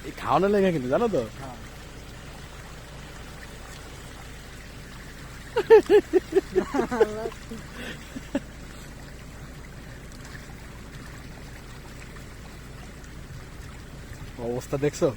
এই খাওয়ানোর লেগে কিন্তু জানো তো অবস্থা দেখছো।